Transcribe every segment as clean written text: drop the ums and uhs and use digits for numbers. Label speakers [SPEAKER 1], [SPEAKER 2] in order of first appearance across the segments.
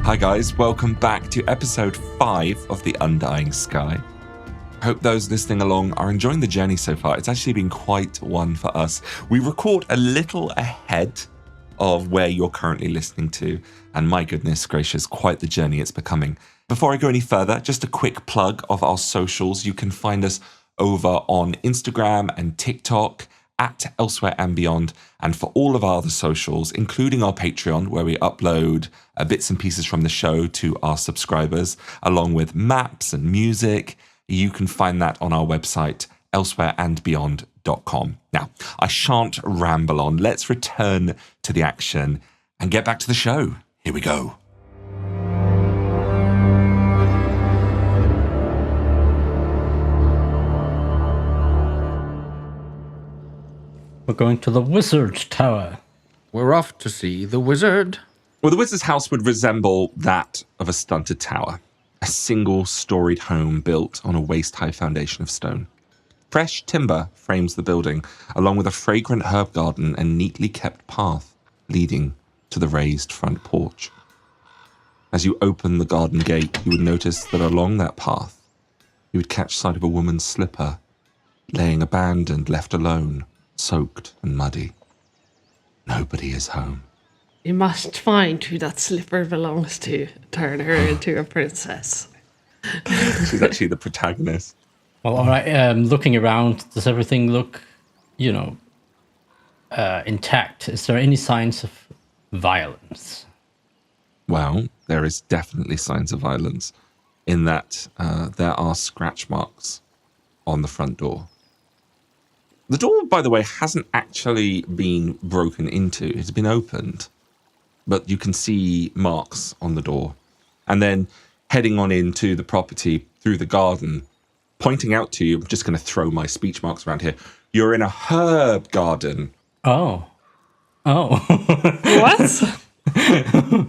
[SPEAKER 1] Hi guys, welcome back to episode 5 of the Undying Sky. Hope those listening along are enjoying the journey so far. It's actually been quite one for us. We record a little ahead of where you're currently listening to, and my goodness gracious, quite the journey it's becoming. Before I go any further, just a quick plug of our socials. You can find us over on Instagram and TikTok at Elsewhere and Beyond, and for all of our other socials, including our Patreon, where we upload bits and pieces from the show to our subscribers, along with maps and music. You can find that on our website, elsewhereandbeyond.com. Now, I shan't ramble on. Let's return to the action and get back to the show. Here we go.
[SPEAKER 2] We're going to the Wizard Tower.
[SPEAKER 3] We're off to see the wizard.
[SPEAKER 1] Well, the wizard's house would resemble that of a stunted tower, a single-storied home built on a waist-high foundation of stone. Fresh timber frames the building, along with a fragrant herb garden and neatly kept path leading to the raised front porch. As you open the garden gate, you would notice that along that path, you would catch sight of a woman's slipper, laying abandoned, left alone, soaked and muddy. Nobody is home.
[SPEAKER 4] You must find who that slipper belongs to. Turn her into a princess.
[SPEAKER 1] She's actually the protagonist.
[SPEAKER 2] Well, all right. Looking around, does everything look, intact? Is there any signs of violence?
[SPEAKER 1] Well, there is definitely signs of violence in that there are scratch marks on the front door. The door, by the way, hasn't actually been broken into. It's been opened, but you can see marks on the door. And then heading on into the property through the garden, pointing out to you, I'm just going to throw my speech marks around here. You're in a herb garden.
[SPEAKER 2] Oh.
[SPEAKER 4] What?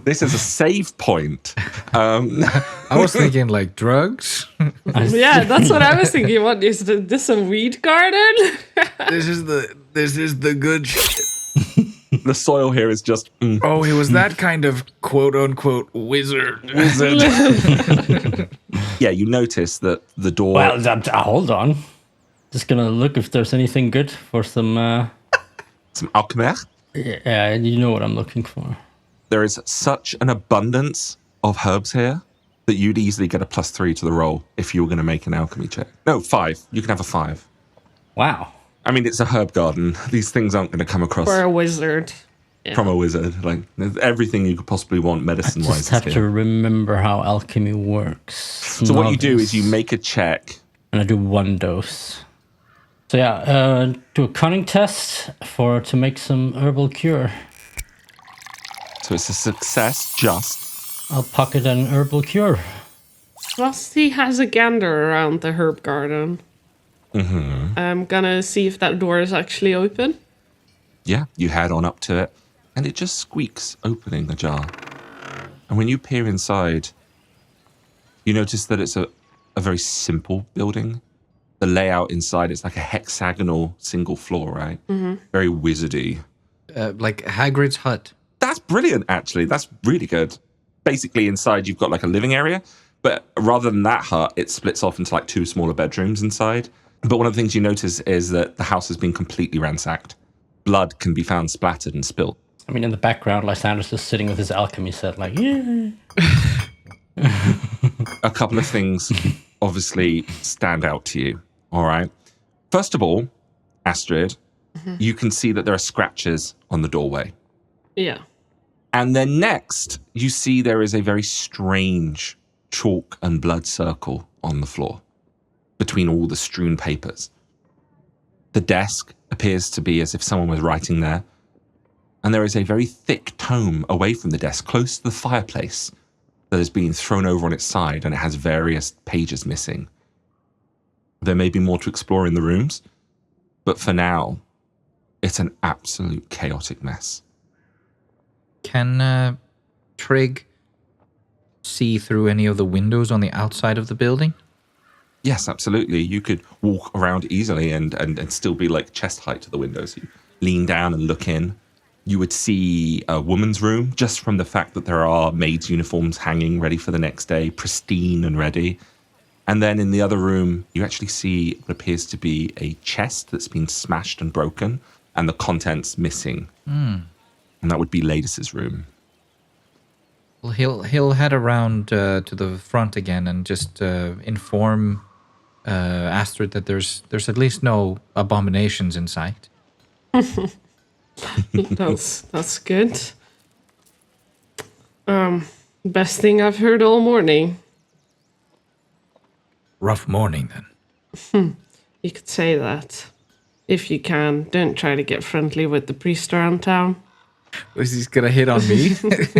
[SPEAKER 1] This is a save point.
[SPEAKER 3] I was thinking like drugs.
[SPEAKER 4] Yeah, that's what I was thinking. What is this, a weed garden?
[SPEAKER 3] This is the good shit.
[SPEAKER 1] The soil here is just...
[SPEAKER 3] Oh, he was that kind of quote unquote wizard.
[SPEAKER 1] Yeah, you notice that the door...
[SPEAKER 2] Well, hold on. Just gonna look if there's anything good for some...
[SPEAKER 1] Some alchemy.
[SPEAKER 2] Yeah, you know what I'm looking for.
[SPEAKER 1] There is such an abundance of herbs here that you'd easily get a +3 to the roll if you were going to make an alchemy check. No, 5. You can have a 5.
[SPEAKER 2] Wow.
[SPEAKER 1] I mean, it's a herb garden. These things aren't going to come across
[SPEAKER 4] For a wizard.
[SPEAKER 1] from a wizard. Like, there's everything you could possibly want medicine-wise.
[SPEAKER 2] I just have to remember how alchemy works.
[SPEAKER 1] So what you do is you make a check.
[SPEAKER 2] And I do 1 dose. So yeah, do a cunning test to make some herbal cure.
[SPEAKER 1] So it's a success, just.
[SPEAKER 2] I'll pocket an herbal cure.
[SPEAKER 4] Frosty has a gander around the herb garden.
[SPEAKER 1] Mm-hmm.
[SPEAKER 4] I'm gonna see if that door is actually open.
[SPEAKER 1] Yeah, you head on up to it, and it just squeaks opening ajar. And when you peer inside, you notice that it's a very simple building. The layout inside is like a hexagonal single floor, right? Mm-hmm. Very wizardy.
[SPEAKER 3] Like Hagrid's hut.
[SPEAKER 1] That's brilliant, actually. That's really good. Basically, inside you've got like a living area, but rather than that hut, it splits off into like 2 smaller bedrooms inside. But one of the things you notice is that the house has been completely ransacked. Blood can be found splattered and spilt.
[SPEAKER 2] I mean, in the background, Lysander's just sitting with his alchemy set, like, yeah.
[SPEAKER 1] A couple of things obviously stand out to you, all right? First of all, Astrid, you can see that there are scratches on the doorway.
[SPEAKER 4] Yeah.
[SPEAKER 1] And then next, you see there is a very strange chalk and blood circle on the floor between all the strewn papers. The desk appears to be as if someone was writing there, and there is a very thick tome away from the desk, close to the fireplace, that has been thrown over on its side, and it has various pages missing. There may be more to explore in the rooms, but for now, it's an absolute chaotic mess.
[SPEAKER 3] Can Trig see through any of the windows on the outside of the building?
[SPEAKER 1] Yes, absolutely. You could walk around easily and still be like chest height to the windows. You lean down and look in. You would see a woman's room, just from the fact that there are maids' uniforms hanging ready for the next day, pristine and ready. And then in the other room, you actually see what appears to be a chest that's been smashed and broken, and the contents missing. And that would be Laidus's room.
[SPEAKER 3] Well, he'll head around to the front again and just inform Astrid that there's at least no abominations in sight.
[SPEAKER 4] That's good. Best thing I've heard all morning.
[SPEAKER 3] Rough morning, then.
[SPEAKER 4] You could say that. If you can, don't try to get friendly with the priest around town.
[SPEAKER 3] Is he gonna hit on me?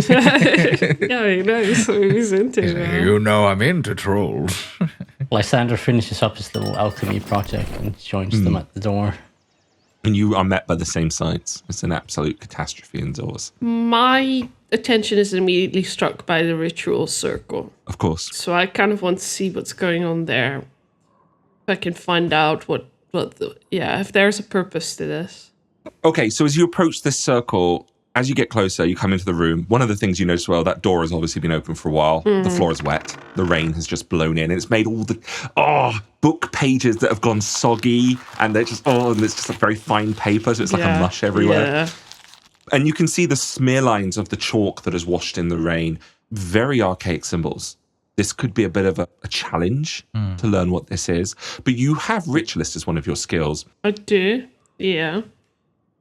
[SPEAKER 4] Yeah, he knows what he's into.
[SPEAKER 3] You know I'm into trolls.
[SPEAKER 2] Lysander finishes up his little alchemy project and joins them at the door.
[SPEAKER 1] And you are met by the same sights. It's an absolute catastrophe indoors.
[SPEAKER 4] My attention is immediately struck by the ritual circle.
[SPEAKER 1] Of course.
[SPEAKER 4] So I kind of want to see what's going on there. If I can find out if there's a purpose to this.
[SPEAKER 1] Okay, so as you approach this circle, as you get closer, you come into the room. One of the things you notice, well, that door has obviously been open for a while. The floor is wet. The rain has just blown in. And it's made all the book pages that have gone soggy. And they're just, and it's just a very fine paper. So it's like a mush everywhere.
[SPEAKER 4] Yeah.
[SPEAKER 1] And you can see the smear lines of the chalk that has washed in the rain. Very archaic symbols. This could be a bit of a challenge to learn what this is. But you have Ritualist as one of your skills.
[SPEAKER 4] I do, yeah.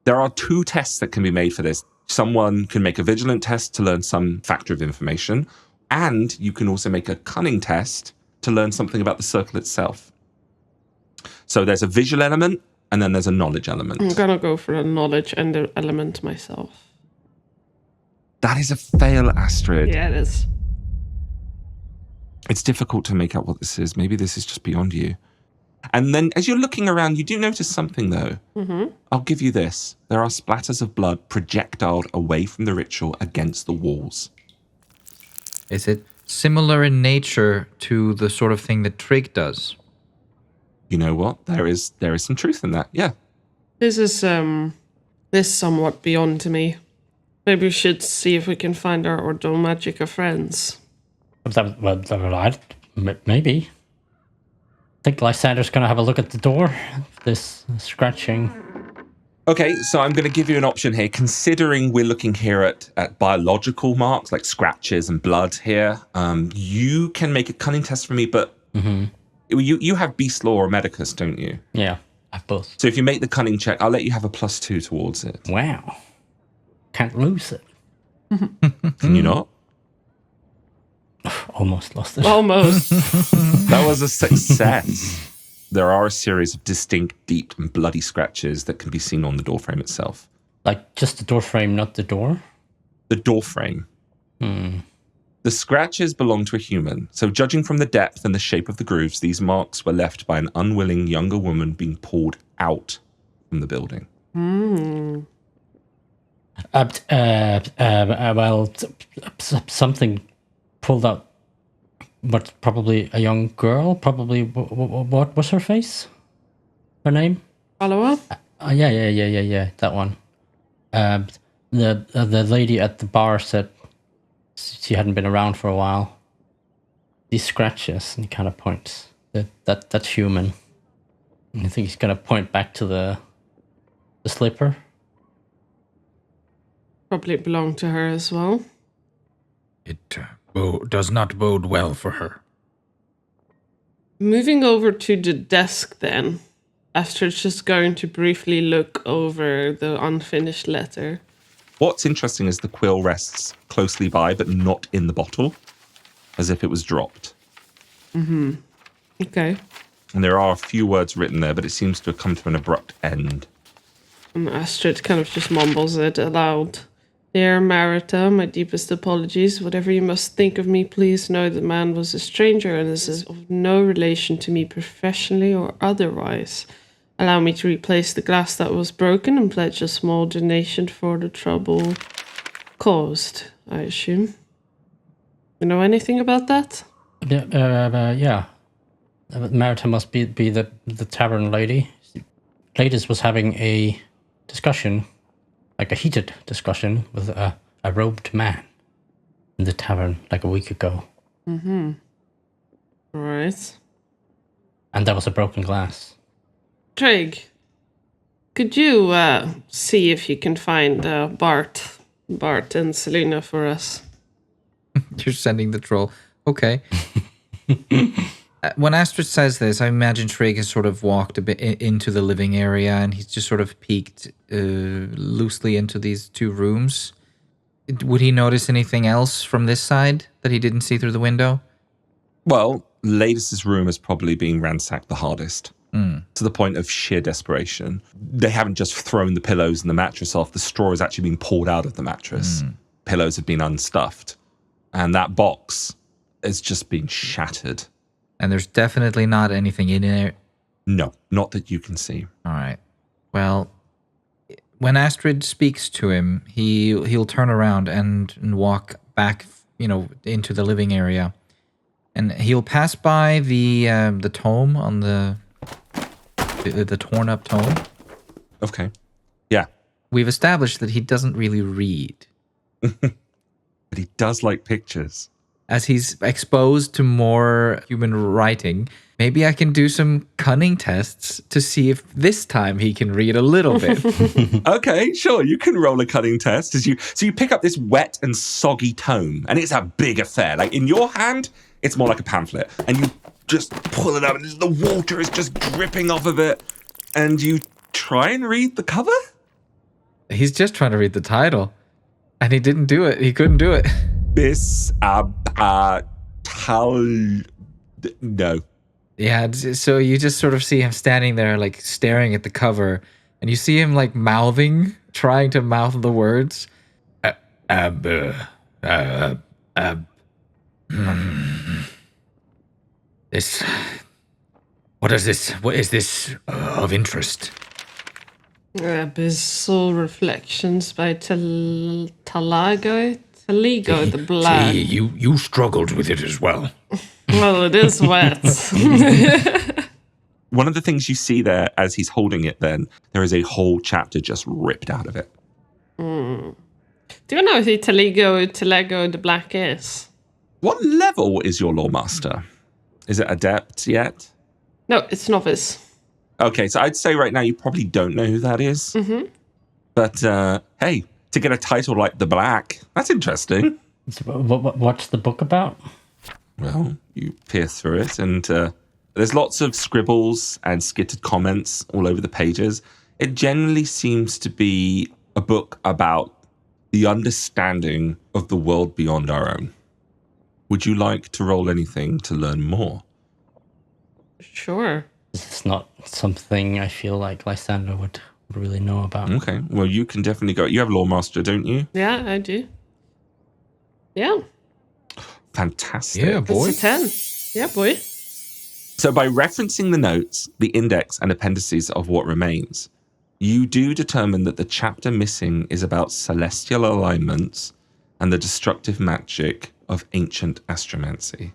[SPEAKER 1] There are 2 tests that can be made for this. Someone can make a vigilant test to learn some factor of information, and you can also make a cunning test to learn something about the circle itself. So there's a visual element, and then there's a knowledge element.
[SPEAKER 4] I'm going to go for the knowledge and the element myself.
[SPEAKER 1] That is a fail, Astrid.
[SPEAKER 4] Yeah, it is.
[SPEAKER 1] It's difficult to make out what this is. Maybe this is just beyond you. And then as you're looking around, you do notice something, though. I'll give you this. There are splatters of blood projectiled away from the ritual against the walls.
[SPEAKER 3] Is it similar in nature to the sort of thing that Trig does?
[SPEAKER 1] You know what? There is some truth in that, yeah.
[SPEAKER 4] This is somewhat beyond to me. Maybe we should see if we can find our Ordo Magica friends.
[SPEAKER 2] Maybe. I think Lysander's going to have a look at the door. This scratching.
[SPEAKER 1] Okay, so I'm going to give you an option here. Considering we're looking here at biological marks, like scratches and blood here, you can make a cunning test for me, but you have Beast Law or Medicus, don't you?
[SPEAKER 2] Yeah, I have both.
[SPEAKER 1] So if you make the cunning check, I'll let you have a +2 towards it.
[SPEAKER 2] Wow. Can't lose it.
[SPEAKER 1] Can you not?
[SPEAKER 2] Almost lost it.
[SPEAKER 4] Almost.
[SPEAKER 1] That was a success. There are a series of distinct, deep, and bloody scratches that can be seen on the doorframe itself.
[SPEAKER 2] Like just the door frame, not the door?
[SPEAKER 1] The doorframe. The scratches belong to a human, so judging from the depth and the shape of the grooves, these marks were left by an unwilling younger woman being pulled out from the building.
[SPEAKER 2] Something pulled out, but probably a young girl. Probably, what was her face? Her name?
[SPEAKER 4] Follow up?
[SPEAKER 2] Yeah. That one. The lady at the bar said she hadn't been around for a while. These scratches, and he kind of points. That's human. And I think he's gonna point back to the slipper.
[SPEAKER 4] Probably belonged to her as well.
[SPEAKER 3] It does not bode well for her.
[SPEAKER 4] Moving over to the desk then. Astrid's just going to briefly look over the unfinished letter.
[SPEAKER 1] What's interesting is the quill rests closely by, but not in the bottle, as if it was dropped.
[SPEAKER 4] Okay.
[SPEAKER 1] And there are a few words written there, but it seems to have come to an abrupt end.
[SPEAKER 4] And Astrid kind of just mumbles it aloud. Dear Marita, my deepest apologies. Whatever you must think of me, please know the man was a stranger and this is of no relation to me professionally or otherwise. Allow me to replace the glass that was broken and pledge a small donation for the trouble caused, I assume. You know anything about that?
[SPEAKER 2] Yeah. Marita must be the tavern lady. Laidus was having a discussion like a heated discussion with a robed man in the tavern like a week ago.
[SPEAKER 4] All right.
[SPEAKER 2] And there was a broken glass.
[SPEAKER 4] Trig, could you see if you can find Bart and Selena for us?
[SPEAKER 3] You're sending the troll. Okay. When Astrid says this, I imagine Trig has sort of walked a bit into the living area, and he's just sort of peeked loosely into these two rooms. Would he notice anything else from this side that he didn't see through the window?
[SPEAKER 1] Well, Laidus's room has probably been ransacked the hardest, to the point of sheer desperation. They haven't just thrown the pillows and the mattress off. The straw has actually been pulled out of the mattress. Pillows have been unstuffed. And that box has just been shattered.
[SPEAKER 3] And there's definitely not anything in there.
[SPEAKER 1] No, not that you can see.
[SPEAKER 3] All right. Well, when Astrid speaks to him, he'll turn around and walk back, into the living area, and he'll pass by the tome on the torn up tome.
[SPEAKER 1] Okay. Yeah.
[SPEAKER 3] We've established that he doesn't really read.
[SPEAKER 1] But he does like pictures.
[SPEAKER 3] As he's exposed to more human writing, maybe I can do some cunning tests to see if this time he can read a little bit.
[SPEAKER 1] Okay, sure. You can roll a cunning test. So you pick up this wet and soggy tome, and it's a big affair. Like in your hand, it's more like a pamphlet, and you just pull it up, and the water is just dripping off of it, and you try and read the cover?
[SPEAKER 3] He's just trying to read the title, and he didn't do it. He couldn't do it.
[SPEAKER 1] No.
[SPEAKER 3] Yeah, so you just sort of see him standing there, like, staring at the cover, and you see him, like, trying to mouth the words. What is this of interest?
[SPEAKER 4] Abyssal Reflections by Taligo the Black.
[SPEAKER 3] See, you struggled with it as well.
[SPEAKER 4] Well, it is wet.
[SPEAKER 1] One of the things you see there as he's holding it then, there is a whole chapter just ripped out of it.
[SPEAKER 4] Do you know who Taligo the Black is?
[SPEAKER 1] What level is your lore master? Is it adept yet?
[SPEAKER 4] No, it's novice.
[SPEAKER 1] Okay, so I'd say right now you probably don't know who that is. Mm-hmm. But hey, to get a title like The Black, that's interesting.
[SPEAKER 2] What's the book about?
[SPEAKER 1] Well, you pierce through it, and there's lots of scribbles and skittered comments all over the pages. It generally seems to be a book about the understanding of the world beyond our own. Would you like to roll anything to learn more?
[SPEAKER 4] Sure.
[SPEAKER 2] It's not something I feel like Lysander would really know about.
[SPEAKER 1] Okay, well, you can definitely go. You have Lore Master, don't you?
[SPEAKER 4] Yeah, I do. Yeah.
[SPEAKER 1] Fantastic.
[SPEAKER 3] Yeah, boy.
[SPEAKER 4] It's a 10. Yeah, boy.
[SPEAKER 1] So by referencing the notes, the index, and appendices of what remains, you do determine that the chapter missing is about celestial alignments and the destructive magic of ancient astromancy.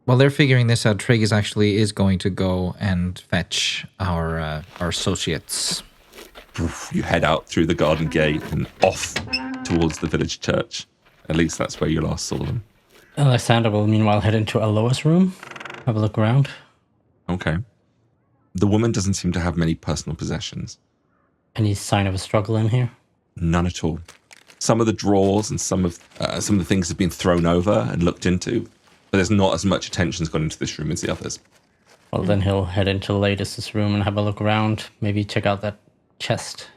[SPEAKER 3] While they're figuring this out, Trig is going to go and fetch our associates.
[SPEAKER 1] You head out through the garden gate and off towards the village church. At least that's where you last saw them.
[SPEAKER 2] Lysander will meanwhile head into Aloa's room, have a look around.
[SPEAKER 1] Okay. The woman doesn't seem to have many personal possessions.
[SPEAKER 2] Any sign of a struggle in here?
[SPEAKER 1] None at all. Some of the drawers and some of the things have been thrown over and looked into, but there's not as much attention's gone into this room as the others.
[SPEAKER 2] Well, then he'll head into Laidus' room and have a look around. Maybe check out that chest.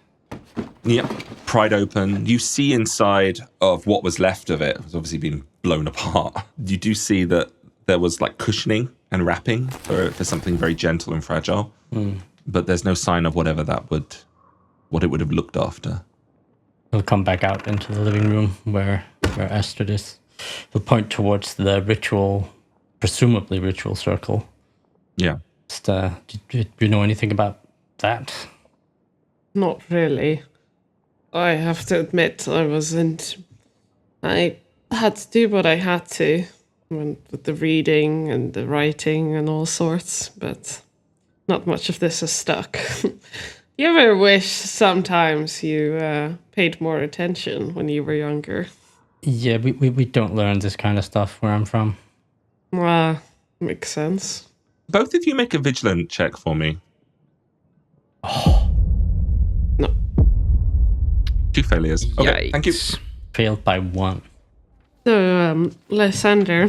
[SPEAKER 1] Yep, pried open. You see inside of what was left of it. It's obviously been blown apart. You do see that there was like cushioning and wrapping for something very gentle and fragile. But there's no sign of what it would have looked after.
[SPEAKER 2] He'll come back out into the living room where Astrid is. He'll point towards the presumably ritual circle.
[SPEAKER 1] Yeah.
[SPEAKER 2] Just, do you know anything about that?
[SPEAKER 4] Not really. I have to admit, I had to do what I had to with the reading and the writing and all sorts, but not much of this has stuck. You ever wish sometimes you paid more attention when you were younger?
[SPEAKER 2] Yeah, we don't learn this kind of stuff where I'm from.
[SPEAKER 4] Makes sense.
[SPEAKER 1] Both of you make a vigilant check for me.
[SPEAKER 4] No.
[SPEAKER 1] 2 failures. Okay, thank you.
[SPEAKER 2] Failed by 1.
[SPEAKER 4] So, Lysander,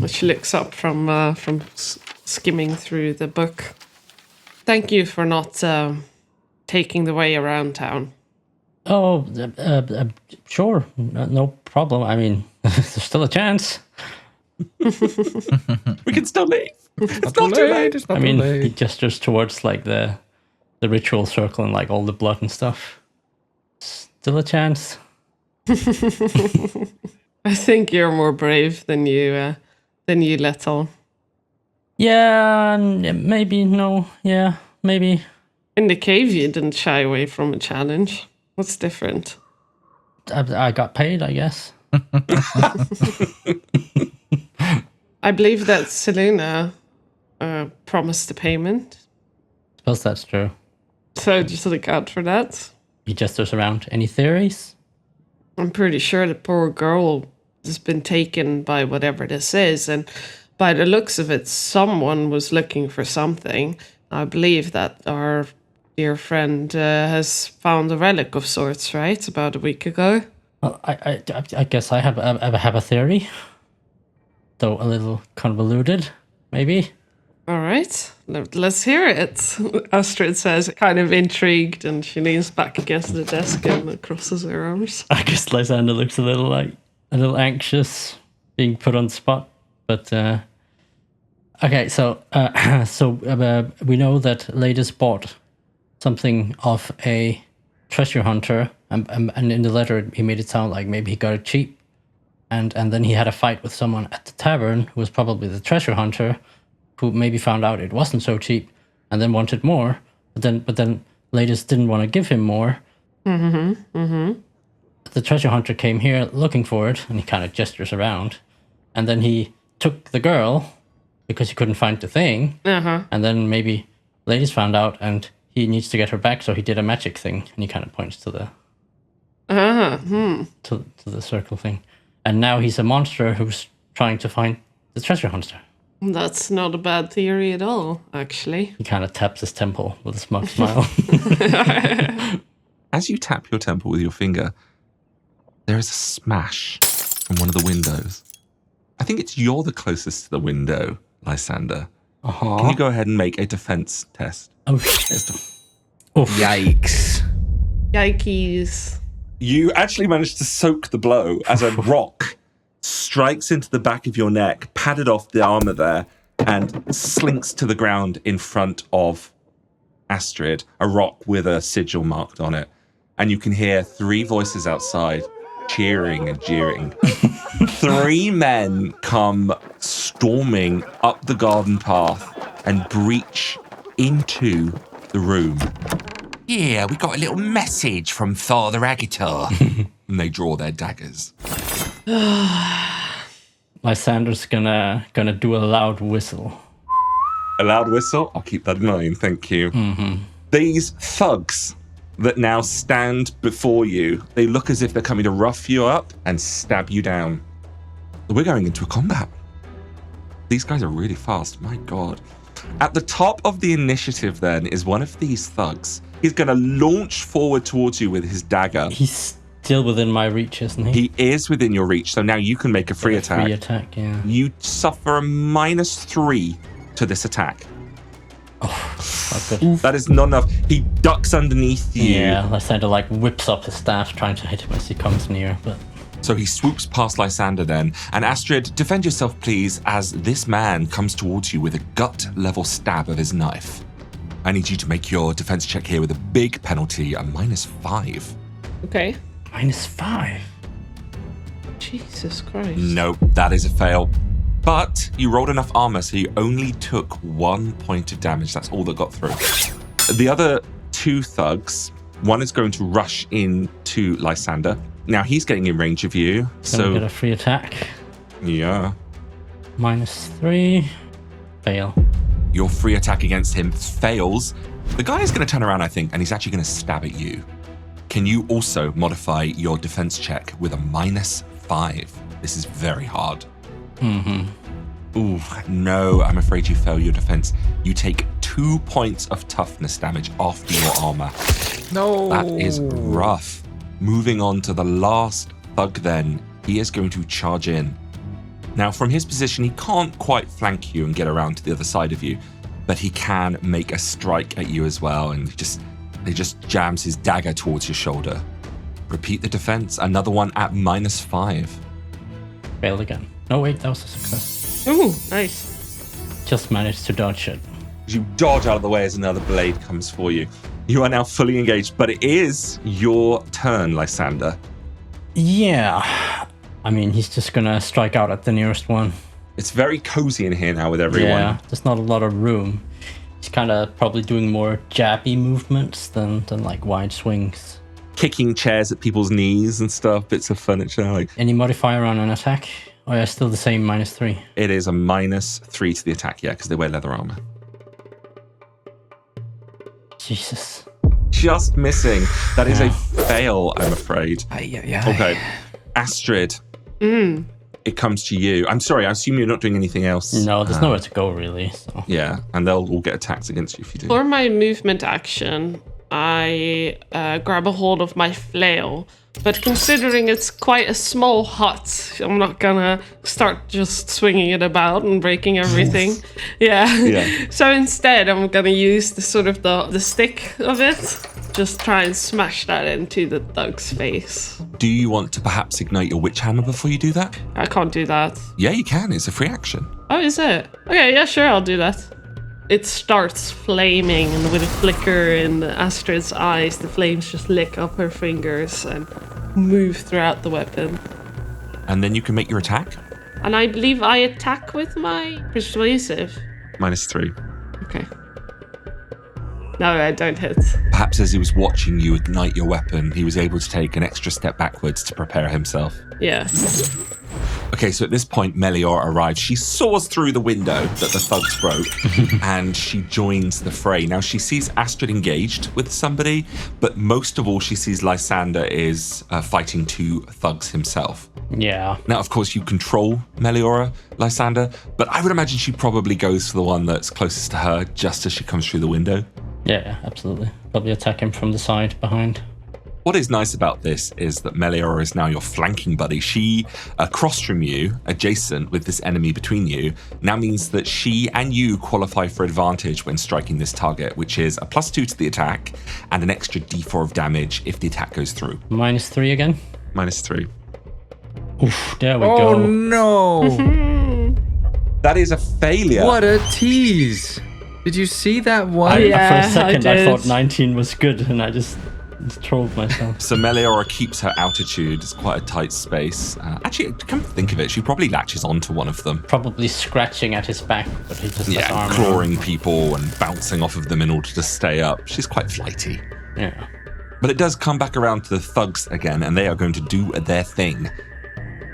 [SPEAKER 4] she looks up from skimming through the book. Thank you for not taking the way around town.
[SPEAKER 2] Oh, sure. No problem. I mean, there's still a chance.
[SPEAKER 1] We can still leave. It's not too late.
[SPEAKER 3] It's not
[SPEAKER 2] I
[SPEAKER 3] too
[SPEAKER 2] mean,
[SPEAKER 3] late.
[SPEAKER 2] he gestures towards like the ritual circle and like all the blood and stuff. Still a chance.
[SPEAKER 4] I think you're more brave than you let on.
[SPEAKER 2] Yeah, maybe, no. Yeah, maybe.
[SPEAKER 4] In the cave, you didn't shy away from a challenge. What's different?
[SPEAKER 2] I got paid, I guess.
[SPEAKER 4] I believe that Selena promised the payment.
[SPEAKER 2] Suppose that's true.
[SPEAKER 4] So just look out for that.
[SPEAKER 2] He gestures around. Any theories?
[SPEAKER 4] I'm pretty sure the poor girl has been taken by whatever this is, and by the looks of it, someone was looking for something. I believe that our dear friend has found a relic of sorts, right? About a week ago.
[SPEAKER 2] Well, I guess I have a theory, though a little convoluted, maybe.
[SPEAKER 4] All right, let's hear it. Astrid says, kind of intrigued, and she leans back against the desk and crosses her arms.
[SPEAKER 2] I guess Lysander looks a little anxious, being put on the spot. But okay, so we know that Laidus bought something of a treasure hunter, and in the letter he made it sound like maybe he got it cheap, and then he had a fight with someone at the tavern who was probably the treasure hunter, who maybe found out it wasn't so cheap and then wanted more, but then Laidus didn't want to give him more. The treasure hunter came here looking for it, and he kind of gestures around, and then he took the girl because he couldn't find the thing, and then maybe Laidus found out and he needs to get her back, so he did a magic thing, and he kind of points to the to the circle thing, and now he's a monster who's trying to find the treasure hunter.
[SPEAKER 4] That's not a bad theory at all, actually.
[SPEAKER 2] He kind of taps his temple with a smug smile.
[SPEAKER 1] As you tap your temple with your finger, there is a smash from one of the windows. I think you're the closest to the window, Lysander. Can you go ahead and make a defense test?
[SPEAKER 2] Oh shit!
[SPEAKER 3] Yikes.
[SPEAKER 4] Yikes.
[SPEAKER 1] You actually managed to soak the blow as a rock strikes into the back of your neck, padded off the armor there, and slinks to the ground in front of Astrid, a rock with a sigil marked on it. And you can hear 3 voices outside cheering and jeering. 3 men come storming up the garden path and breach into the room. Yeah, we got a little message from Father Agator. And they draw their daggers.
[SPEAKER 2] Lysander's gonna do a loud whistle.
[SPEAKER 1] A loud whistle? I'll keep that in mind, thank you. These thugs that now stand before you, they look as if they're coming to rough you up and stab you down. We're going into a combat. These guys are really fast, my god. At the top of the initiative then is one of these thugs. He's going to launch forward towards you with his dagger.
[SPEAKER 2] He's still within my reach, isn't he?
[SPEAKER 1] He is within your reach, so now you can make a free attack.
[SPEAKER 2] Free attack, yeah.
[SPEAKER 1] You suffer a -3 to this attack.
[SPEAKER 2] Not good.
[SPEAKER 1] That is not enough. He ducks underneath you.
[SPEAKER 2] Yeah, Lysander like whips up his staff trying to hit him as he comes near, but...
[SPEAKER 1] So he swoops past Lysander then. And Astrid, defend yourself please, as this man comes towards you with a gut-level stab of his knife. I need you to make your defense check here with a big penalty, a -5.
[SPEAKER 4] Okay.
[SPEAKER 2] -5?
[SPEAKER 4] Jesus Christ.
[SPEAKER 1] Nope, that is a fail. But you rolled enough armor, so you only took 1 point of damage. That's all that got through. The other 2 thugs, one is going to rush into Lysander. Now he's getting in range of you,
[SPEAKER 2] So get a free attack.
[SPEAKER 1] yeah.
[SPEAKER 2] -3. Fail.
[SPEAKER 1] Your free attack against him fails. The guy is going to turn around, I think, and he's actually going to stab at you. Can you also modify your defense check with a -5? This is very hard. Ooh, no, I'm afraid you fail your defense. You take 2 points of toughness damage after your armor.
[SPEAKER 3] No.
[SPEAKER 1] That is rough. Moving on to the last thug then. He is going to charge in. Now, from his position, he can't quite flank you and get around to the other side of you, but he can make a strike at you as well, and he just jams his dagger towards your shoulder. Repeat the defense. Another one at -5.
[SPEAKER 2] Failed again. No, wait, that was a success.
[SPEAKER 4] Ooh, nice.
[SPEAKER 2] Just managed to dodge it.
[SPEAKER 1] You dodge out of the way as another blade comes for you. You are now fully engaged, but it is your turn, Lysander.
[SPEAKER 2] Yeah. I mean, he's just gonna strike out at the nearest one.
[SPEAKER 1] It's very cozy in here now with everyone.
[SPEAKER 2] Yeah, there's not a lot of room. He's kind of probably doing more jabby movements than like wide swings.
[SPEAKER 1] Kicking chairs at people's knees and stuff, bits of furniture. Like
[SPEAKER 2] Any modifier on an attack? Oh yeah, still the same -3.
[SPEAKER 1] it is a -3 to the attack, yeah, because they wear leather armor.
[SPEAKER 2] Jesus.
[SPEAKER 1] Just missing. That is a fail, I'm afraid.
[SPEAKER 3] Yeah.
[SPEAKER 1] Okay. Astrid, it comes to you. I'm sorry, I assume you're not doing anything else.
[SPEAKER 2] No, there's nowhere to go really. So
[SPEAKER 1] Yeah, and they'll all get attacks against you if you do.
[SPEAKER 4] For my movement action, I grab a hold of my flail. But considering it's quite a small hut, I'm not gonna start just swinging it about and breaking everything. Yeah. So instead, I'm gonna use the stick of it. Just try and smash that into the thug's face.
[SPEAKER 1] Do you want to perhaps ignite your witch hammer before you do that?
[SPEAKER 4] I can't do that.
[SPEAKER 1] Yeah, you can. It's a free action.
[SPEAKER 4] Oh, is it? Okay, yeah, sure, I'll do that. It starts flaming, and with a flicker in Astrid's eyes, the flames just lick up her fingers and move throughout the weapon.
[SPEAKER 1] And then you can make your attack.
[SPEAKER 4] And I believe I attack with my persuasive.
[SPEAKER 1] -3.
[SPEAKER 4] Okay. No, I don't hit.
[SPEAKER 1] Perhaps as he was watching you ignite your weapon, he was able to take an extra step backwards to prepare himself.
[SPEAKER 4] Yeah.
[SPEAKER 1] Okay, so at this point, Melior arrives. She saws through the window that the thugs broke, and she joins the fray. Now, she sees Astrid engaged with somebody, but most of all, she sees Lysander is fighting 2 thugs himself.
[SPEAKER 2] yeah.
[SPEAKER 1] Now, of course, you control Meliora, Lysander, but I would imagine she probably goes for the one that's closest to her just as she comes through the window.
[SPEAKER 2] Yeah, absolutely. Probably attack him from the side behind.
[SPEAKER 1] What is nice about this is that Meliora is now your flanking buddy. She, across from you, adjacent with this enemy between you, now means that she and you qualify for advantage when striking this target, which is a +2 to the attack and an extra d4 of damage if the attack goes through.
[SPEAKER 2] -3 again.
[SPEAKER 1] -3.
[SPEAKER 2] Oof, there we
[SPEAKER 3] Oh
[SPEAKER 2] go.
[SPEAKER 3] no.
[SPEAKER 1] That is a failure.
[SPEAKER 3] What a tease. Did you see that one?
[SPEAKER 2] For
[SPEAKER 4] Yeah,
[SPEAKER 2] a second,
[SPEAKER 4] I
[SPEAKER 2] I
[SPEAKER 4] did.
[SPEAKER 2] thought 19 was good, and I just trolled myself.
[SPEAKER 1] So Meliora keeps her altitude. It's quite a tight space. Actually, come to think of it, she probably latches onto one of them.
[SPEAKER 2] Probably scratching at his back, but he just has
[SPEAKER 1] Yeah,
[SPEAKER 2] armor.
[SPEAKER 1] clawing people and bouncing off of them in order to stay up. She's quite flighty.
[SPEAKER 2] Yeah.
[SPEAKER 1] But it does come back around to the thugs again, and they are going to do their thing.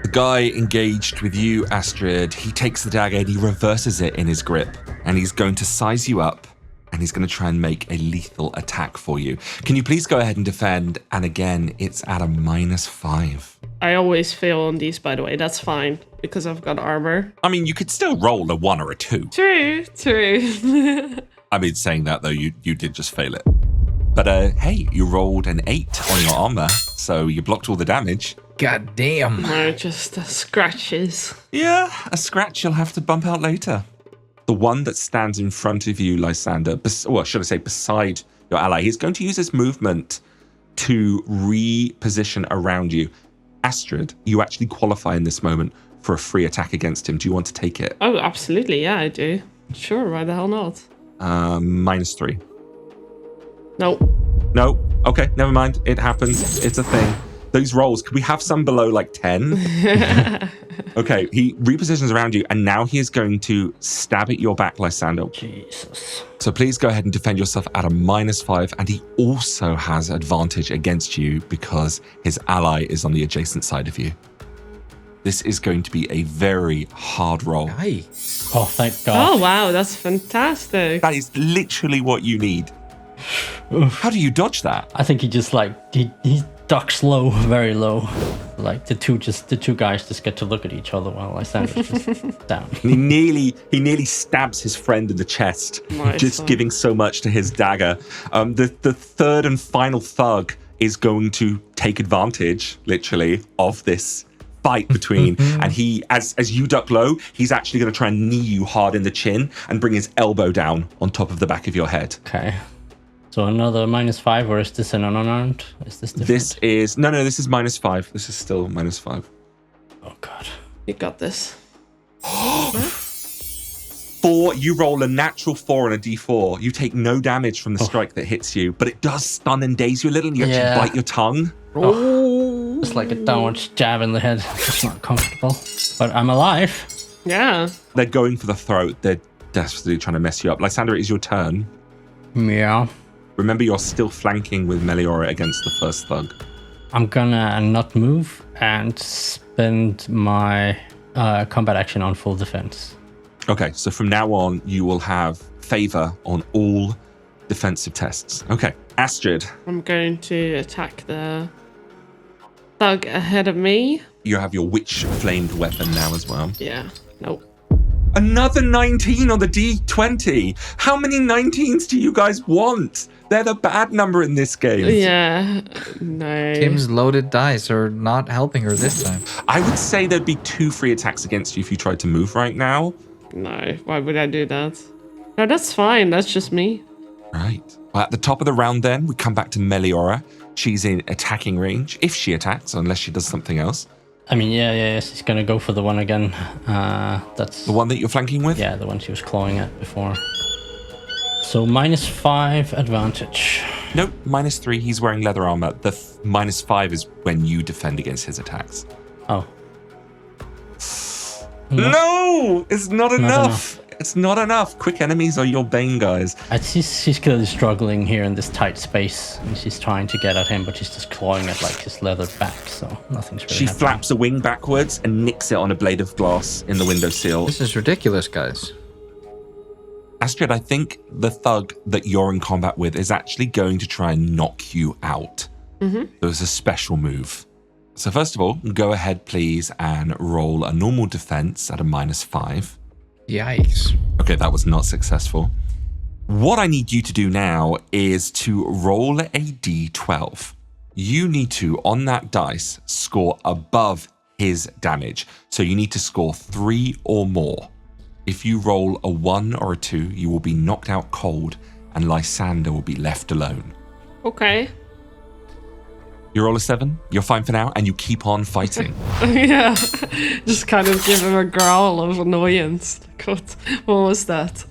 [SPEAKER 1] The guy engaged with you, Astrid, he takes the dagger and he reverses it in his grip, and he's going to size you up, and he's going to try and make a lethal attack for you. Can you please go ahead and defend? And again, it's at a -5.
[SPEAKER 4] I always fail on these, by the way. That's fine, because I've got armor.
[SPEAKER 1] I mean, you could still roll a 1 or a 2.
[SPEAKER 4] True.
[SPEAKER 1] I mean, saying that, though, you did just fail it. But hey, you rolled an 8 on your armor, so you blocked all the damage.
[SPEAKER 3] God damn.
[SPEAKER 4] No, just scratches.
[SPEAKER 1] Yeah, a scratch you'll have to bump out later. The one that stands in front of you, Lysander, or should I say beside your ally, he's going to use his movement to reposition around you. Astrid, you actually qualify in this moment for a free attack against him. Do you want to take it?
[SPEAKER 4] Oh, absolutely. Yeah, I do. Sure, why the hell not?
[SPEAKER 1] -3.
[SPEAKER 4] Nope.
[SPEAKER 1] No? Okay, never mind. It happens. It's a thing. Those rolls, could we have some below like 10? Okay, he repositions around you, and now he is going to stab at your back, Lysander.
[SPEAKER 2] Jesus.
[SPEAKER 1] So please go ahead and defend yourself at a -5, and he also has advantage against you because his ally is on the adjacent side of you. This is going to be a very hard roll.
[SPEAKER 3] Nice.
[SPEAKER 2] Oh, thank God.
[SPEAKER 4] Oh, wow, that's fantastic.
[SPEAKER 1] That is literally what you need. How do you dodge that?
[SPEAKER 2] I think he just he ducks low, very low. Like the two guys just get to look at each other while Lysander's just down.
[SPEAKER 1] He nearly stabs his friend in the chest,
[SPEAKER 4] Nice.
[SPEAKER 1] just giving so much to his dagger. The third and final thug is going to take advantage, literally, of this fight between, and he, as you duck low, he's actually going to try and knee you hard in the chin and bring his elbow down on top of the back of your head.
[SPEAKER 2] Okay. So another -5, or is this an unarmed? Is this different?
[SPEAKER 1] This is this is -5. This is still -5.
[SPEAKER 2] Oh god.
[SPEAKER 4] You got this.
[SPEAKER 1] 4, you roll a natural 4 on a d4. You take no damage from the strike that hits you, but it does stun and daze you a little, and you actually bite your tongue.
[SPEAKER 2] Oh. It's like a downward jab in the head. It's not comfortable. But I'm alive.
[SPEAKER 4] Yeah.
[SPEAKER 1] They're going for the throat. They're desperately trying to mess you up. Lysander, it is your turn.
[SPEAKER 2] Yeah.
[SPEAKER 1] Remember, you're still flanking with Meliora against the first thug.
[SPEAKER 2] I'm gonna not move and spend my combat action on full defense.
[SPEAKER 1] Okay, so from now on, you will have favor on all defensive tests. Okay, Astrid.
[SPEAKER 4] I'm going to attack the thug ahead of me.
[SPEAKER 1] You have your witch-flamed weapon now as well.
[SPEAKER 4] Yeah. Nope.
[SPEAKER 1] Another 19 on the D20. How many 19s do you guys want? They're the bad number in this game.
[SPEAKER 4] Yeah. No.
[SPEAKER 3] Tim's loaded dice are not helping her this time.
[SPEAKER 1] I would say there'd be 2 free attacks against you if you tried to move right now.
[SPEAKER 4] No. Why would I do that? No, that's fine. That's just me.
[SPEAKER 1] Right. Well, at the top of the round then, we come back to Meliora. She's in attacking range, if she attacks, unless she does something else.
[SPEAKER 2] I mean, yeah, she's gonna go for the one again. That's
[SPEAKER 1] The one that you're flanking with?
[SPEAKER 2] Yeah, the one she was clawing at before. So -5 advantage.
[SPEAKER 1] Nope, -3. He's wearing leather armor. The -5 is when you defend against his attacks.
[SPEAKER 2] Oh.
[SPEAKER 1] No! It's not enough. It's not enough. Quick enemies are your bane, guys.
[SPEAKER 2] She's clearly struggling here in this tight space. And she's trying to get at him, but she's just clawing at like his leather back, so nothing's really
[SPEAKER 1] She
[SPEAKER 2] happening.
[SPEAKER 1] flaps a wing backwards and nicks it on a blade of glass in the windowsill.
[SPEAKER 3] This is ridiculous, guys.
[SPEAKER 1] Astrid, I think the thug that you're in combat with is actually going to try and knock you out. There's a special move. So first of all, go ahead, please, and roll a normal defense at a -5.
[SPEAKER 3] Yikes.
[SPEAKER 1] Okay, that was not successful. What I need you to do now is to roll a d12. You need to, on that dice, score above his damage. So you need to score 3 or more. If you roll a 1 or a 2, you will be knocked out cold and Lysander will be left alone.
[SPEAKER 4] Okay.
[SPEAKER 1] You roll a 7, you're fine for now, and you keep on fighting.
[SPEAKER 4] Yeah. Just kind of give him a growl of annoyance. What was that?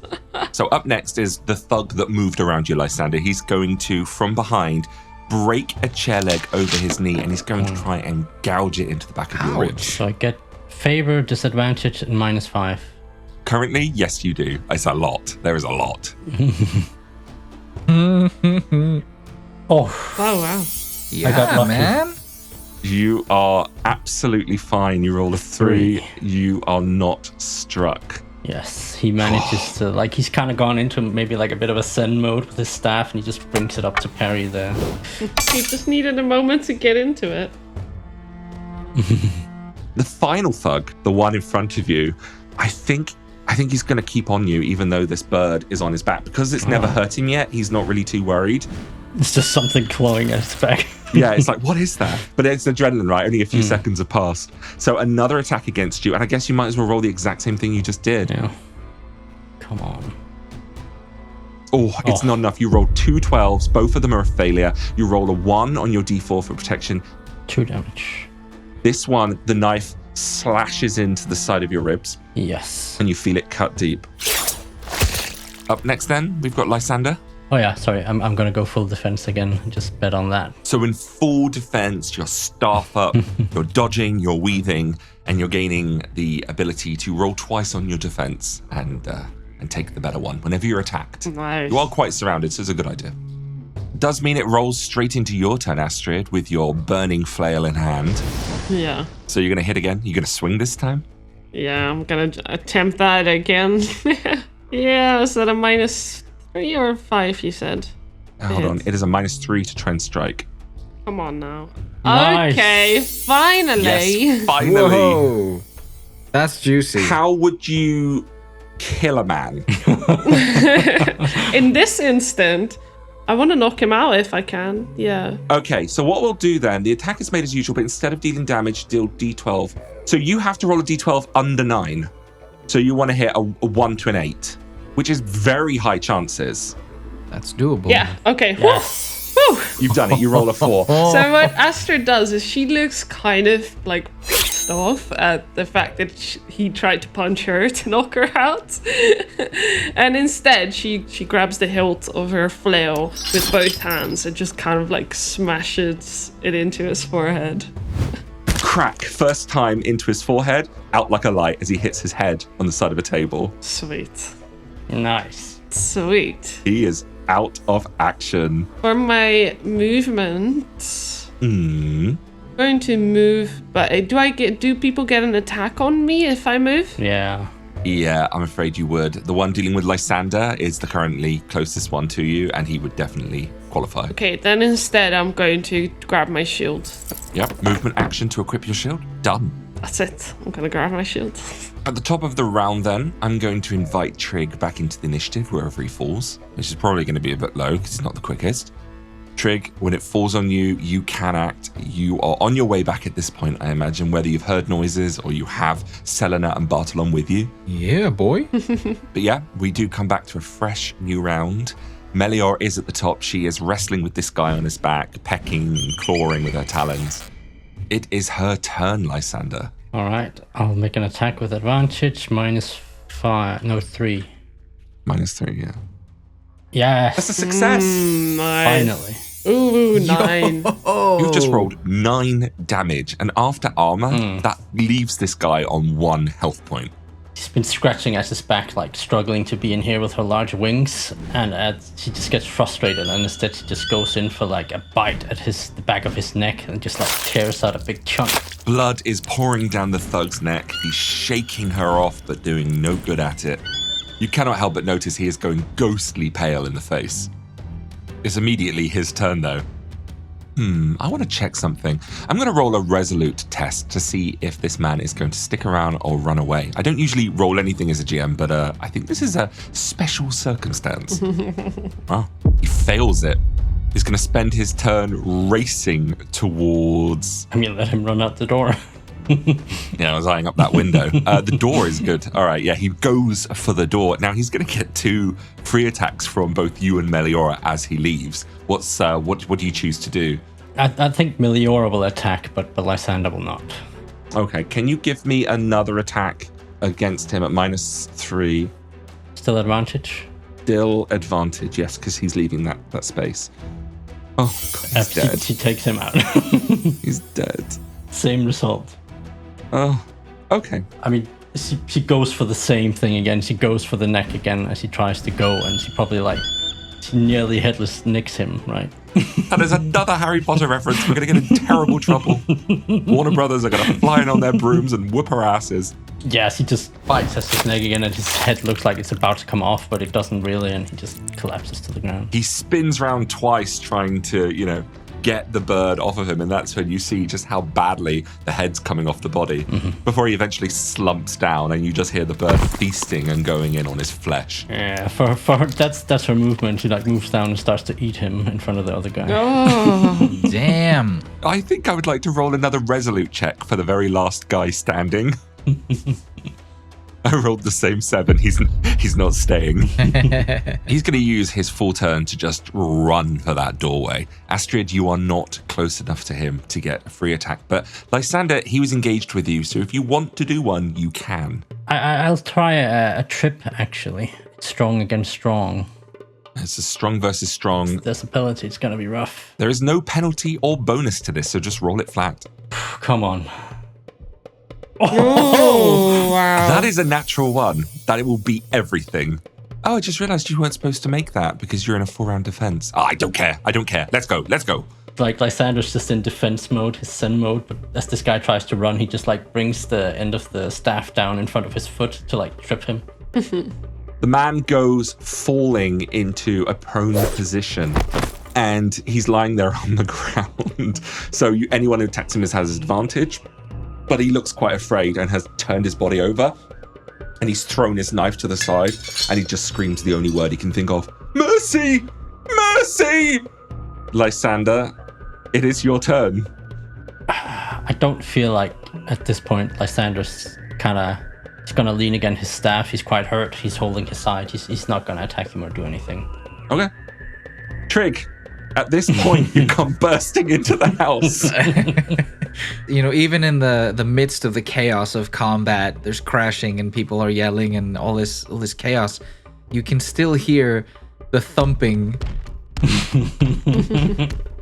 [SPEAKER 1] So up next is the thug that moved around you, Lysander. He's going to, from behind, break a chair leg over his knee, and he's going to try and gouge it into the back of your ribs.
[SPEAKER 2] So I get favor, disadvantage, and -5.
[SPEAKER 1] Currently, yes, you do. It's a lot. There is a lot.
[SPEAKER 2] Oh,
[SPEAKER 4] Wow.
[SPEAKER 3] Yeah,
[SPEAKER 2] got lucky.
[SPEAKER 3] man.
[SPEAKER 1] You are absolutely fine. You roll a 3. You are not struck.
[SPEAKER 2] yes. He manages to, like, he's kind of gone into maybe like a bit of a zen mode with his staff, and he just brings it up to parry there.
[SPEAKER 4] He just needed a moment to get into it.
[SPEAKER 1] The final thug, the one in front of you, I think he's going to keep on you, even though this bird is on his back. Because it's never hurt him yet, he's not really too worried.
[SPEAKER 2] It's just something clawing at his back.
[SPEAKER 1] Yeah, it's like, what is that? But it's adrenaline, right? Only a few seconds have passed. So another attack against you, and I guess you might as well roll the exact same thing you just did.
[SPEAKER 2] Yeah. Come on.
[SPEAKER 1] Oh, it's not enough. You rolled 2 12s. Both of them are a failure. You roll a 1 on your d4 for protection.
[SPEAKER 2] 2 damage.
[SPEAKER 1] This one, the knife slashes into the side of your ribs,
[SPEAKER 2] Yes.
[SPEAKER 1] and you feel it cut deep. Up next then, we've got Lysander.
[SPEAKER 2] Oh yeah, sorry. I'm gonna go full defense again. Just bet on that.
[SPEAKER 1] So in full defense, you're staff up, you're dodging, you're weaving, and you're gaining the ability to roll twice on your defense and take the better one whenever you're attacked.
[SPEAKER 4] Nice.
[SPEAKER 1] You are quite surrounded, so it's a good idea. Does mean it rolls straight into your turn, Astrid, with your burning flail in hand.
[SPEAKER 4] Yeah.
[SPEAKER 1] So you're going to hit again? You're going to swing this time?
[SPEAKER 4] Yeah, I'm gonna attempt that again. Yeah, is that a -3 or 5, you said?
[SPEAKER 1] Hold on. It is a -3 to try and strike.
[SPEAKER 4] Come on now.
[SPEAKER 2] Nice.
[SPEAKER 4] Okay, finally.
[SPEAKER 1] Yes, finally.
[SPEAKER 3] Whoa. That's juicy.
[SPEAKER 1] How would you kill a man?
[SPEAKER 4] In this instant, I want to knock him out if I can. Yeah.
[SPEAKER 1] Okay, so what we'll do then, the attack is made as usual, but instead of dealing damage, deal d12. So you have to roll a d12 under 9. So you want to hit a 1 to an 8, which is very high chances.
[SPEAKER 3] That's doable.
[SPEAKER 4] Yeah. Okay.
[SPEAKER 2] Yes.
[SPEAKER 4] Woo.
[SPEAKER 1] You've done it. You roll a 4.
[SPEAKER 4] So what Astrid does is she looks kind of like pissed off at the fact that he tried to punch her to knock her out. And instead she grabs the hilt of her flail with both hands and just kind of like smashes it into his forehead.
[SPEAKER 1] Crack. First time into his forehead, out like a light as he hits his head on the side of a table.
[SPEAKER 4] Sweet.
[SPEAKER 2] Nice.
[SPEAKER 4] Sweet.
[SPEAKER 1] He is out of action.
[SPEAKER 4] For my movement, I'm going to move, but do people get an attack on me if I move?
[SPEAKER 2] Yeah.
[SPEAKER 1] Yeah, I'm afraid you would. The one dealing with Lysander is the currently closest one to you, and he would definitely qualify.
[SPEAKER 4] Okay, then instead I'm going to grab my shield.
[SPEAKER 1] Yep, movement action to equip your shield. Done.
[SPEAKER 4] That's it. I'm going to grab my shield.
[SPEAKER 1] At the top of the round then, I'm going to invite Trig back into the initiative wherever he falls, which is probably going to be a bit low because he's not the quickest. Trig, when it falls on you, you can act. You are on your way back at this point, I imagine, whether you've heard noises or you have Selena and Bartolom with you.
[SPEAKER 3] Yeah, boy.
[SPEAKER 1] But yeah, we do come back to a fresh new round. Melior is at the top. She is wrestling with this guy on his back, pecking and clawing with her talons. It is her turn, Lysander.
[SPEAKER 2] All right. I'll make an attack with advantage. -5. No, 3.
[SPEAKER 1] -3, yeah.
[SPEAKER 2] Yes.
[SPEAKER 1] That's a success.
[SPEAKER 4] Nice.
[SPEAKER 2] Finally.
[SPEAKER 4] Ooh, 9.
[SPEAKER 1] You've just rolled 9 damage, and after armor, that leaves this guy on 1 health point.
[SPEAKER 2] She's been scratching at his back, like struggling to be in here with her large wings, and she just gets frustrated, and instead she just goes in for like a bite at the back of his neck and just like tears out a big chunk.
[SPEAKER 1] Blood is pouring down the thug's neck. He's shaking her off, but doing no good at it. You cannot help but notice he is going ghostly pale in the face. It's immediately his turn, though. I want to check something. I'm going to roll a resolute test to see if this man is going to stick around or run away. I don't usually roll anything as a GM, but I think this is a special circumstance. Well, he fails it. He's going to spend his turn racing towards...
[SPEAKER 2] I mean, let him run out the door.
[SPEAKER 1] Yeah, I was eyeing up that window. The door is good. All right, yeah, he goes for the door. Now, he's going to get 2 free attacks from both you and Meliora as he leaves. What do you choose to do?
[SPEAKER 2] I think Meliora will attack, but Lysander will not.
[SPEAKER 1] Okay, can you give me another attack against him at -3?
[SPEAKER 2] Still advantage?
[SPEAKER 1] Still advantage, yes, because he's leaving that space. Oh, God, he's dead.
[SPEAKER 2] She takes him out.
[SPEAKER 1] He's dead.
[SPEAKER 2] Same result.
[SPEAKER 1] Oh, okay.
[SPEAKER 2] I mean, she goes for the same thing again. She goes for the neck again as he tries to go, and she probably she nearly headless nicks him, right?
[SPEAKER 1] That is another Harry Potter reference. We're going to get in terrible trouble. Warner Brothers are going to fly in on their brooms and whoop her asses.
[SPEAKER 2] Yeah, he just bites at his neck again, and his head looks like it's about to come off, but it doesn't really, and he just collapses to the ground.
[SPEAKER 1] He spins round twice trying to, get the bird off of him, and that's when you see just how badly the head's coming off the body before he eventually slumps down, and you just hear the bird feasting and going in on his flesh.
[SPEAKER 2] Yeah, for her, that's her movement. She moves down and starts to eat him in front of the other guy.
[SPEAKER 4] Oh.
[SPEAKER 3] Damn.
[SPEAKER 1] I think I would like to roll another resolute check for the very last guy standing. I rolled the same 7. He's not staying. He's going to use his full turn to just run for that doorway. Astrid, you are not close enough to him to get a free attack. But Lysander, he was engaged with you, so if you want to do one, you can.
[SPEAKER 2] I'll try a trip, actually. Strong against strong.
[SPEAKER 1] It's a strong versus strong.
[SPEAKER 2] This ability is going to be rough.
[SPEAKER 1] There is no penalty or bonus to this, so just roll it flat.
[SPEAKER 2] Come on.
[SPEAKER 4] Oh, wow.
[SPEAKER 1] That is a natural 1. That it will beat everything. Oh, I just realized you weren't supposed to make that because you're in a 4-round defense. Oh, I don't care. Let's go.
[SPEAKER 2] Like Lysander's just in defense mode, his zen mode, but as this guy tries to run, he just brings the end of the staff down in front of his foot to trip him.
[SPEAKER 1] The man goes falling into a prone position, and he's lying there on the ground. So anyone who attacks him has advantage, but he looks quite afraid and has turned his body over, and he's thrown his knife to the side, and he just screams the only word he can think of, "Mercy! Mercy!" Lysander, it is your turn.
[SPEAKER 2] I don't feel like at this point Lysander's he's gonna lean against his staff. He's quite hurt. He's holding his side. He's not gonna attack him or do anything.
[SPEAKER 1] Okay. Trig, at this point, you come bursting into the house.
[SPEAKER 3] Even in the midst of the chaos of combat, there's crashing and people are yelling and all this chaos. You can still hear the thumping.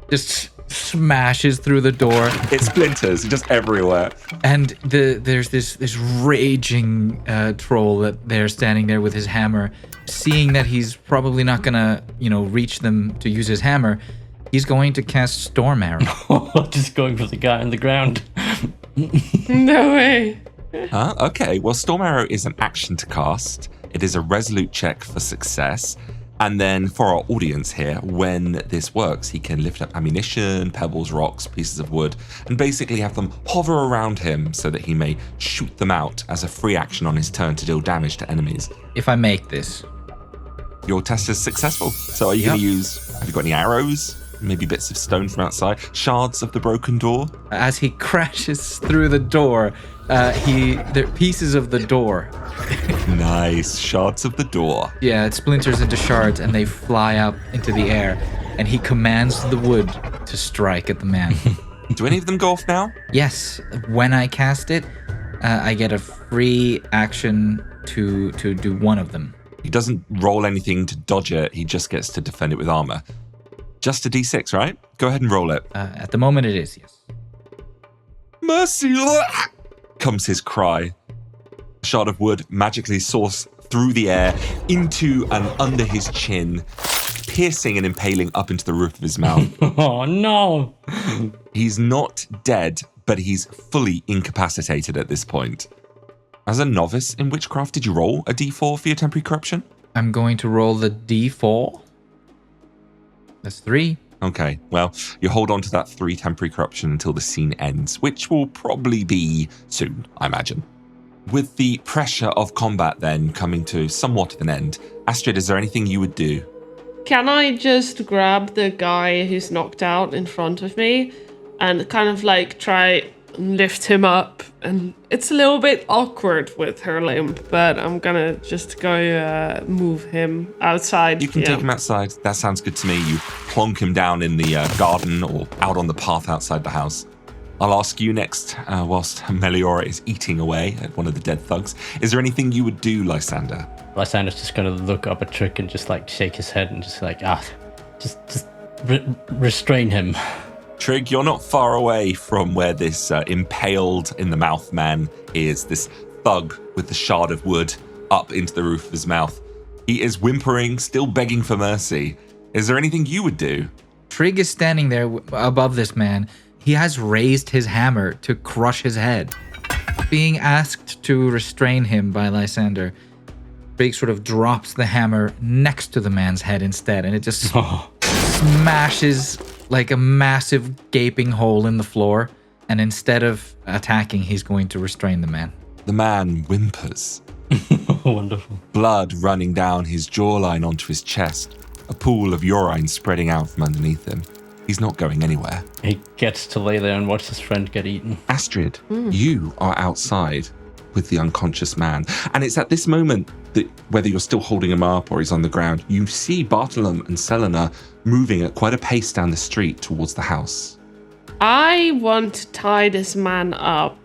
[SPEAKER 3] Just smashes through the door.
[SPEAKER 1] It splinters just everywhere.
[SPEAKER 3] And there's this raging troll that they're standing there with his hammer, seeing that he's probably not gonna, reach them to use his hammer. He's going to cast Storm Arrow.
[SPEAKER 2] Just going for the guy on the ground.
[SPEAKER 4] No way.
[SPEAKER 1] Okay, well, Storm Arrow is an action to cast. It is a resolute check for success. And then for our audience here, when this works, he can lift up ammunition, pebbles, rocks, pieces of wood, and basically have them hover around him so that he may shoot them out as a free action on his turn to deal damage to enemies.
[SPEAKER 3] If I make this.
[SPEAKER 1] Your test is successful. So are you going to have you got any arrows? Maybe bits of stone from outside? Shards of the broken door?
[SPEAKER 3] As he crashes through the door, there are pieces of the door.
[SPEAKER 1] Nice. Shards of the door.
[SPEAKER 3] Yeah, it splinters into shards and they fly up into the air. And he commands the wood to strike at the man.
[SPEAKER 1] Do any of them go off now?
[SPEAKER 3] Yes. When I cast it, I get a free action to do one of them.
[SPEAKER 1] He doesn't roll anything to dodge it. He just gets to defend it with armor. Just a d6, right? Go ahead and roll it.
[SPEAKER 3] At the moment it is, yes.
[SPEAKER 1] Mercy! Comes his cry. A shard of wood magically soars through the air into and under his chin, piercing and impaling up into the roof of his mouth.
[SPEAKER 2] Oh, no!
[SPEAKER 1] He's not dead, but he's fully incapacitated at this point. As a novice in witchcraft, did you roll a d4 for your temporary corruption?
[SPEAKER 3] I'm going to roll the d4. That's 3.
[SPEAKER 1] Okay, well, you hold on to that 3 temporary corruption until the scene ends, which will probably be soon, I imagine. With the pressure of combat then coming to somewhat of an end, Astrid, is there anything you would do?
[SPEAKER 4] Can I just grab the guy who's knocked out in front of me and kind of try and lift him up? And it's a little bit awkward with her limp, but I'm gonna just go move him outside.
[SPEAKER 1] You can take him outside. That sounds good to me. You plonk him down in the garden or out on the path outside the house. I'll ask you next, whilst Meliora is eating away at one of the dead thugs. Is there anything you would do, Lysander?
[SPEAKER 2] Lysander's just gonna look up at Trick and just shake his head and just just restrain him.
[SPEAKER 1] Trig, you're not far away from where this impaled in the mouth man is, this thug with the shard of wood up into the roof of his mouth. He is whimpering, still begging for mercy. Is there anything you would do?
[SPEAKER 3] Trig is standing there above this man. He has raised his hammer to crush his head. Being asked to restrain him by Lysander, Trig sort of drops the hammer next to the man's head instead, and it just smashes like a massive gaping hole in the floor. And instead of attacking, he's going to restrain the man.
[SPEAKER 1] The man whimpers.
[SPEAKER 2] Wonderful.
[SPEAKER 1] Blood running down his jawline onto his chest. A pool of urine spreading out from underneath him. He's not going anywhere.
[SPEAKER 2] He gets to lay there and watch his friend get eaten.
[SPEAKER 1] Astrid, you are outside with the unconscious man. And it's at this moment that, whether you're still holding him up or he's on the ground, you see Bartolom and Selena moving at quite a pace down the street towards the house.
[SPEAKER 4] I want to tie this man up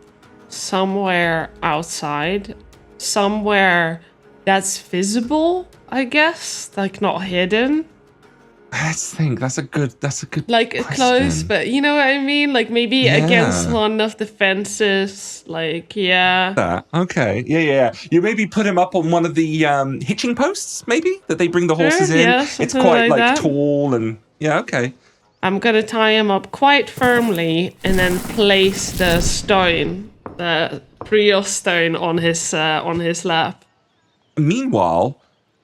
[SPEAKER 4] somewhere outside, somewhere that's visible, I guess, not hidden.
[SPEAKER 1] Let's think. That's a good
[SPEAKER 4] Like
[SPEAKER 1] question.
[SPEAKER 4] close, but you know what I mean? Maybe against one of the fences.
[SPEAKER 1] That. Okay. Yeah. You maybe put him up on one of the hitching posts, maybe, that they bring the horses in.
[SPEAKER 4] Yeah,
[SPEAKER 1] it's quite
[SPEAKER 4] that.
[SPEAKER 1] tall and okay.
[SPEAKER 4] I'm gonna tie him up quite firmly and then place the stone, the Prios stone on his lap.
[SPEAKER 1] Meanwhile,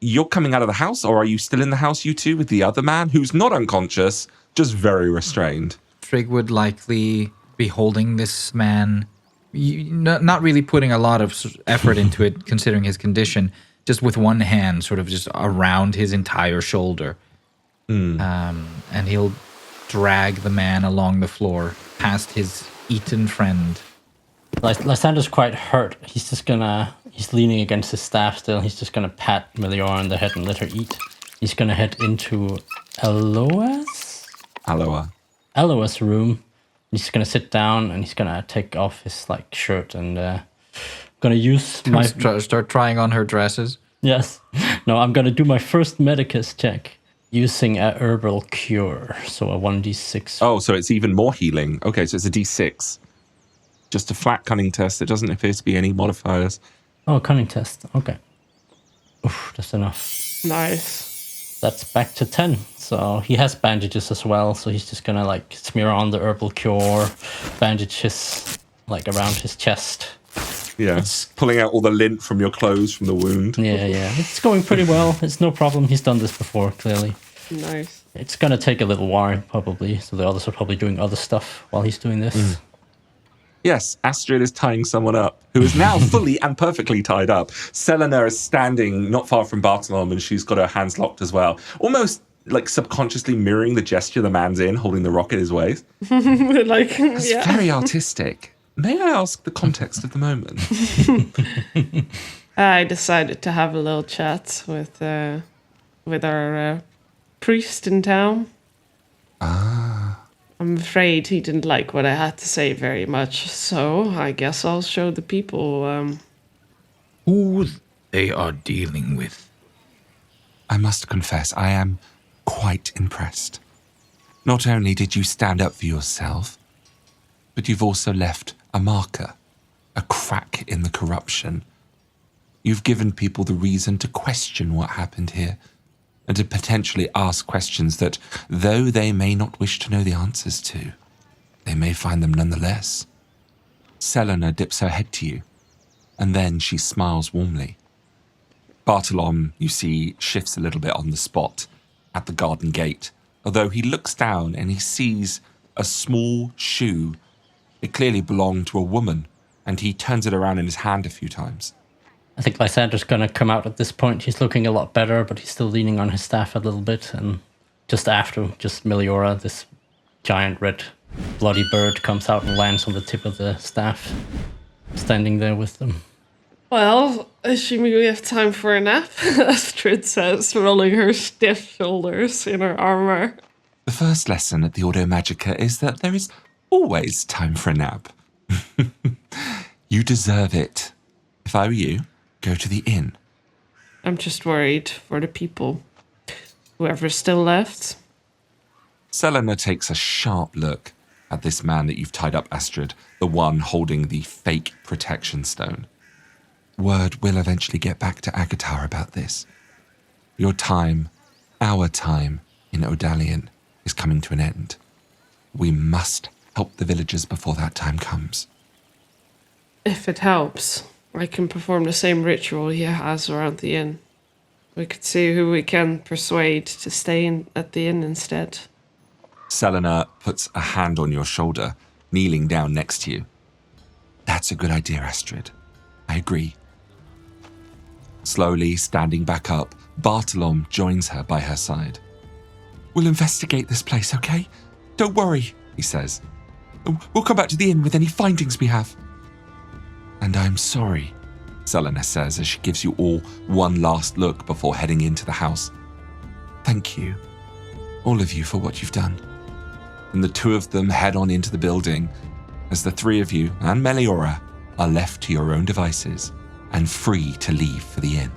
[SPEAKER 1] you're coming out of the house, or are you still in the house, you two, with the other man who's not unconscious, just very restrained?
[SPEAKER 3] Trig would likely be holding this man, not really putting a lot of effort into it, considering his condition, just with one hand sort of just around his entire shoulder. And he'll drag the man along the floor past his eaten friend.
[SPEAKER 2] Lysander's quite hurt. He's leaning against his staff still. He's just gonna pat Meliora on the head and let her eat. He's gonna head into Aloa's room. He's gonna sit down and he's gonna take off his shirt and gonna use
[SPEAKER 3] start trying on her dresses.
[SPEAKER 2] Yes. No, I'm gonna do my first medicus check using a herbal cure. So a 1d6.
[SPEAKER 1] Oh, so it's even more healing. Okay, so it's a d6. Just a flat cunning test. There doesn't appear to be any modifiers.
[SPEAKER 2] Oh, cunning test. Okay. Oof, that's enough.
[SPEAKER 4] Nice.
[SPEAKER 2] That's back to 10. So he has bandages as well. So he's just gonna smear on the herbal cure, bandage his around his chest.
[SPEAKER 1] Yeah, pulling out all the lint from your clothes from the wound.
[SPEAKER 2] Yeah. It's going pretty well. It's no problem. He's done this before, clearly.
[SPEAKER 4] Nice.
[SPEAKER 2] It's gonna take a little while, probably. So the others are probably doing other stuff while he's doing this.
[SPEAKER 1] Yes, Astrid is tying someone up, who is now fully and perfectly tied up. Selena is standing not far from Bartolom, and she's got her hands locked as well. Almost subconsciously mirroring the gesture the man's in, holding the rock at his waist. That's very artistic. May I ask the context of the moment?
[SPEAKER 4] I decided to have a little chat with our priest in town. I'm afraid he didn't like what I had to say very much, so I guess I'll show the people
[SPEAKER 3] who they are dealing with.
[SPEAKER 1] I must confess, I am quite impressed. Not only did you stand up for yourself, but you've also left a marker, a crack in the corruption. You've given people the reason to question what happened here, and to potentially ask questions that, though they may not wish to know the answers to, they may find them nonetheless. Selena dips her head to you, and then she smiles warmly. Bartolom, you see, shifts a little bit on the spot at the garden gate, although he looks down and he sees a small shoe. It clearly belonged to a woman, and he turns it around in his hand a few times.
[SPEAKER 2] I think Lysander's going to come out at this point. He's looking a lot better, but he's still leaning on his staff a little bit. And just after, Meliora, this giant red bloody bird, comes out and lands on the tip of the staff, standing there with them.
[SPEAKER 4] Well, assuming we have time for a nap, Astrid says, rolling her stiff shoulders in her armor.
[SPEAKER 1] The first lesson at the Auto Magica is that there is always time for a nap. You deserve it. If I were you, go to the inn.
[SPEAKER 4] I'm just worried for the people. Whoever's still left.
[SPEAKER 1] Selena takes a sharp look at this man that you've tied up, Astrid, the one holding the fake protection stone. Word will eventually get back to Agatar about this. Your time, our time in Odalion is coming to an end. We must help the villagers before that time comes.
[SPEAKER 4] If it helps, I can perform the same ritual he has around the inn. We could see who we can persuade to stay at the inn instead.
[SPEAKER 1] Selena puts a hand on your shoulder, kneeling down next to you. That's a good idea, Astrid. I agree. Slowly standing back up, Bartolom joins her by her side. We'll investigate this place, okay? Don't worry, he says. We'll come back to the inn with any findings we have. And I'm sorry, Selena says as she gives you all one last look before heading into the house. Thank you, all of you, for what you've done. And the two of them head on into the building as the three of you and Meliora are left to your own devices and free to leave for the inn.